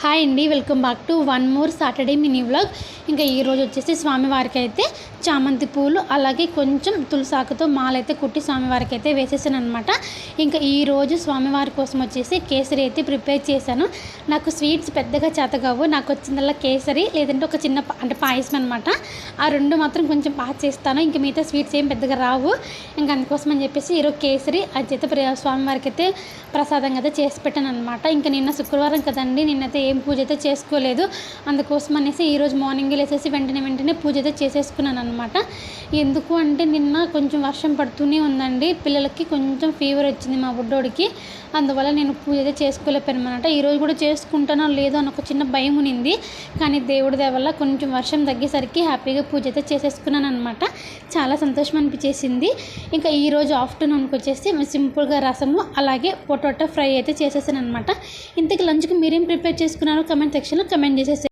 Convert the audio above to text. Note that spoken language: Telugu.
హాయ్ అండి, welcome back to one more Saturday mini vlog. ఇంకా ఈరోజు వచ్చేసి స్వామివారికి అయితే చామంతి పూలు అలాగే కొంచెం తులసాకుతో మాలైతే కుట్టి స్వామివారికి అయితే వేసేసాను అనమాట. ఇంకా ఈరోజు స్వామివారి కోసం వచ్చేసి కేసరి అయితే ప్రిపేర్ చేశాను. నాకు స్వీట్స్ పెద్దగా చేతగావు, నాకు వచ్చిందల్లా కేసరి లేదంటే ఒక చిన్న అంటే పాయసం అనమాట. ఆ రెండు మాత్రం కొంచెం బాగా చేస్తాను, ఇంక మిగతా స్వీట్స్ ఏం పెద్దగా రావు. ఇంకా అందుకోసం అని చెప్పేసి ఈరోజు కేసరి అది అయితే స్వామివారికి అయితే ప్రసాదంగా అయితే చేసి పెట్టాను అనమాట. ఇంకా నిన్న శుక్రవారం కదండి, నిన్నైతే ఏం పూజ అయితే చేసుకోలేదు. అందుకోసం అనేసి ఈరోజు మార్నింగ్ లేసేసి వెంటనే పూజ అయితే చేసేసుకున్నాను అనమాట. ఎందుకు అంటే నిన్న కొంచెం వర్షం పడుతూనే ఉందండి, పిల్లలకి కొంచెం ఫీవర్ వచ్చింది మా బుడ్డోడికి. అందువల్ల నేను పూజ అయితే చేసుకోలేకపోయాను అనమాట. ఈరోజు కూడా చేసుకుంటానో లేదో అని ఒక చిన్న భయం ఉన్నింది, కానీ దేవుడి దయ వల్ల కొంచెం వర్షం తగ్గేసరికి హ్యాపీగా పూజ అయితే చేసేసుకున్నాను అనమాట. చాలా సంతోషం అనిపించేసింది. ఇంకా ఈరోజు ఆఫ్టర్నూన్కి వచ్చేసి సింపుల్గా రసము అలాగే పొటాటో ఫ్రై అయితే చేసేసాను అనమాట. ఇంతకీ లంచ్కి మీరేం ప్రిపేర్ చేసుకున్నారో కమెంట్ సెక్షన్లో కమెంట్ చేసేసి